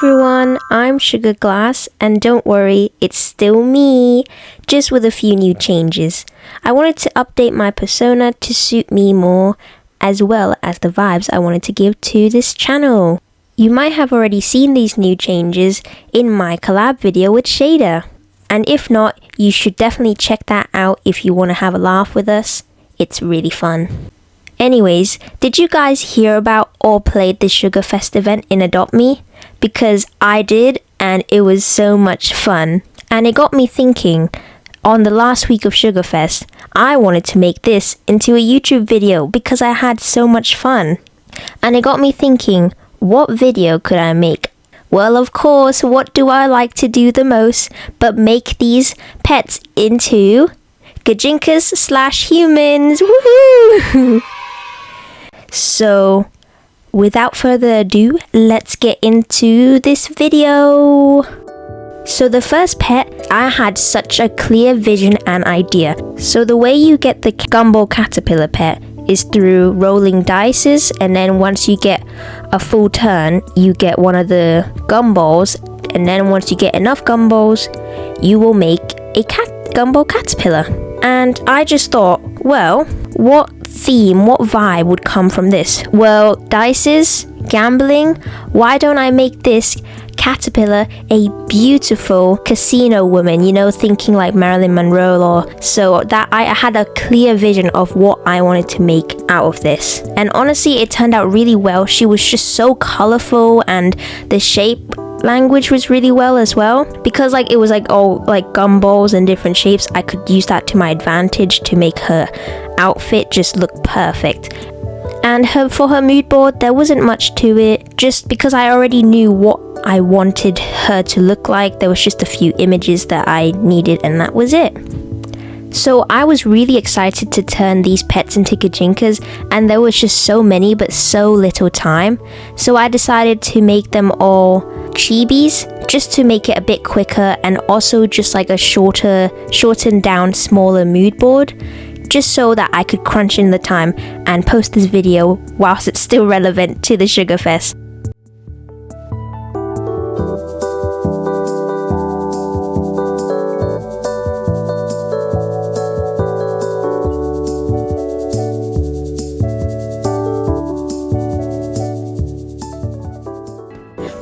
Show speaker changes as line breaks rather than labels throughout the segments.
everyone, I'm Sugar Glass, and don't worry, it's still me, just with a few new changes. I wanted to update my persona to suit me more, as well as the vibes I wanted to give to this channel. You might have already seen these new changes in my collab video with Shader, and if not, you should definitely check that out if you want to have a laugh with us. It's really fun. Anyways, did you guys hear about or play the Sugarfest event in Adopt Me? Because I did, and it was so much fun. And it got me thinking, on the last week of Sugarfest, I wanted to make this into a YouTube video because I had so much fun. And it got me thinking, what video could I make? Well, of course, what do I like to do the most but make these pets into gajinkas/humans? Woohoo! So, without further ado, let's get into this video. So the first pet, I had such a clear vision and idea. So the way you get the gumball caterpillar pet is through rolling dices, and then once you get a full turn, you get one of the gumballs, and then once you get enough gumballs, you will make a gumball caterpillar. And I just thought, well, what theme, what vibe would come from this? Well, dices, gambling, why don't I make this caterpillar a beautiful casino woman, you know, thinking like Marilyn Monroe, or so that I had a clear vision of what I wanted to make out of this. And honestly, it turned out really well. She was just so colorful, and the shape language was really well as well, because like it was like all like gumballs and different shapes. I could use that to my advantage to make her outfit just look perfect. And for her mood board, there wasn't much to it, just because I already knew what I wanted her to look like. There was just a few images that I needed, and that was it. So I was really excited to turn these pets into gajinkas, and there was just so many but so little time. So I decided to make them all chibis, just to make it a bit quicker, and also just like a shortened down, smaller mood board, just so that I could crunch in the time and post this video whilst it's still relevant to the Sugarfest.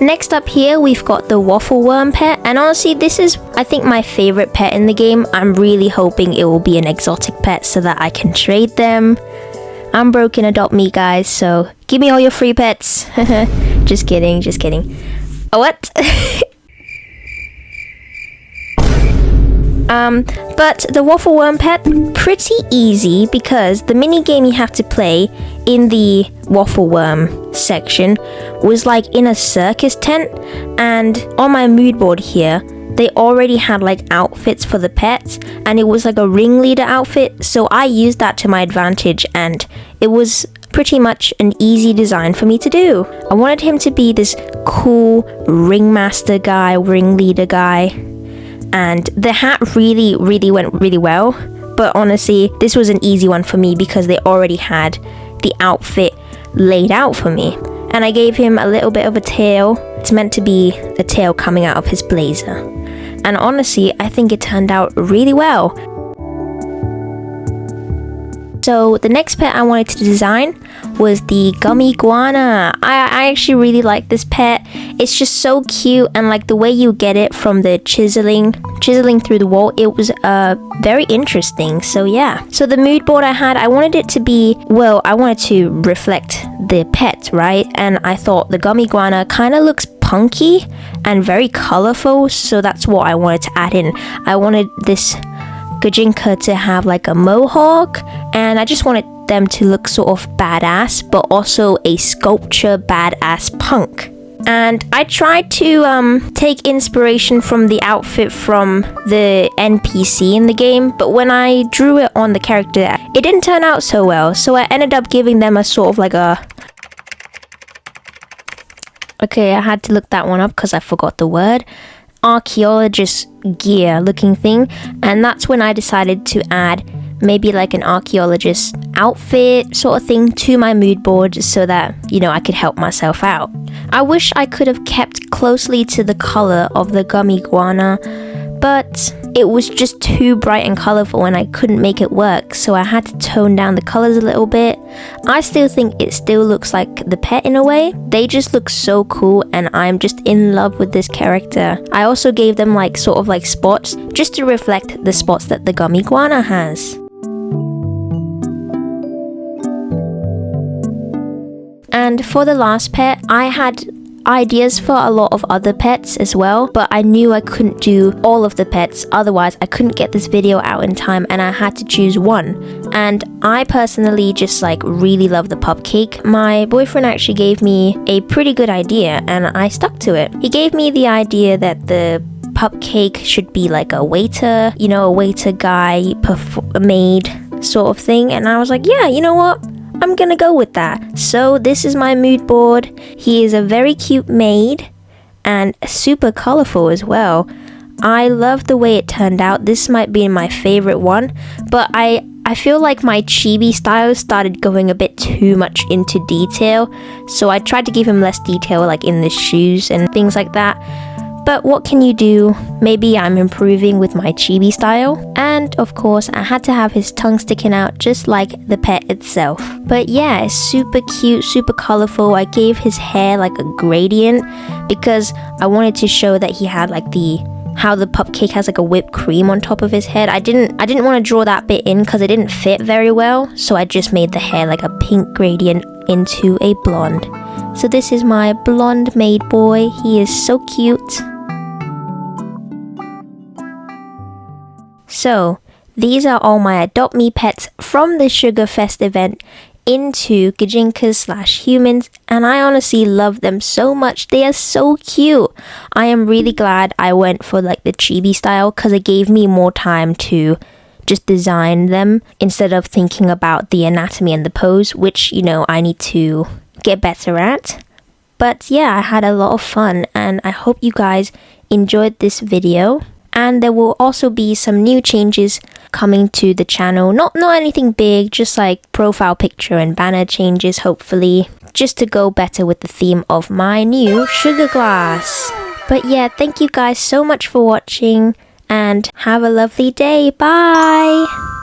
Next up here, we've got the waffle worm pet, and honestly, this is, I think, my favorite pet in the game. I'm really hoping it will be an exotic pet so that I can trade them. I'm broke in Adopt Me, guys, so give me all your free pets. Just kidding, just kidding. Oh, what? But the waffle worm pet, pretty easy, because the mini game you have to play in the waffle worm section was like in a circus tent, and on my mood board here, they already had like outfits for the pets, and it was like a ringleader outfit, so I used that to my advantage, and it was pretty much an easy design for me to do. I wanted him to be this cool ringmaster guy, ringleader guy. And the hat really went really well, but honestly, this was an easy one for me because they already had the outfit laid out for me. And I gave him a little bit of a tail. It's meant to be the tail coming out of his blazer. And honestly, I think it turned out really well. So the next pet I wanted to design was the gummy iguana. I actually really like this pet. It's just so cute, and like the way you get it from the chiseling through the wall, it was very interesting. So yeah. So the mood board I had, I wanted it to be, well, I wanted to reflect the pet, right? And I thought the gummy iguana kind of looks punky and very colorful, so that's what I wanted to add in. I wanted this gajinka to have like a mohawk, and I just wanted them to look sort of badass, but also a sculpture badass punk. And I tried to take inspiration from the outfit from the NPC in the game, but when I drew it on the character, it didn't turn out so well, so I ended up giving them a sort of like a... Okay, I had to look that one up because I forgot the word. Archaeologist gear looking thing, and that's when I decided to add maybe like an archaeologist outfit sort of thing to my mood board so that, you know, I could help myself out. I wish I could have kept closely to the color of the gummy guana, but it was just too bright and colorful and I couldn't make it work, so I had to tone down the colors a little bit. I still think it still looks like the pet in a way. They just look so cool and I'm just in love with this character. I also gave them like sort of like spots just to reflect the spots that the gummy guana has. And for the last pet, I had ideas for a lot of other pets as well, but I knew I couldn't do all of the pets, otherwise I couldn't get this video out in time and I had to choose one. And I personally just like really love the pup cake. My boyfriend actually gave me a pretty good idea and I stuck to it. He gave me the idea that the pup cake should be like a waiter, you know, a waiter guy, maid sort of thing, and I was like, yeah, you know what? I'm gonna go with that. So this is my mood board. He is a very cute maid and super colorful as well. I love the way it turned out. This might be my favorite one, but I feel like my chibi style started going a bit too much into detail, so I tried to give him less detail like in the shoes and things like that. But what can you do? Maybe I'm improving with my chibi style. And of course, I had to have his tongue sticking out just like the pet itself. But yeah, it's super cute, super colorful. I gave his hair like a gradient because I wanted to show that he had like how the pup cake has like a whipped cream on top of his head. I didn't want to draw that bit in because it didn't fit very well. So I just made the hair like a pink gradient into a blonde. So this is my blonde maid boy. He is so cute. So, these are all my Adopt Me pets from the Sugarfest event into Gajinkas/humans, and I honestly love them so much. They are so cute. I am really glad I went for like the chibi style because it gave me more time to just design them instead of thinking about the anatomy and the pose, which, you know, I need to get better at. But yeah, I had a lot of fun and I hope you guys enjoyed this video. And there will also be some new changes coming to the channel. Not anything big, just like profile picture and banner changes, hopefully, just to go better with the theme of my new sugar glass. But yeah, thank you guys so much for watching and have a lovely day. Bye!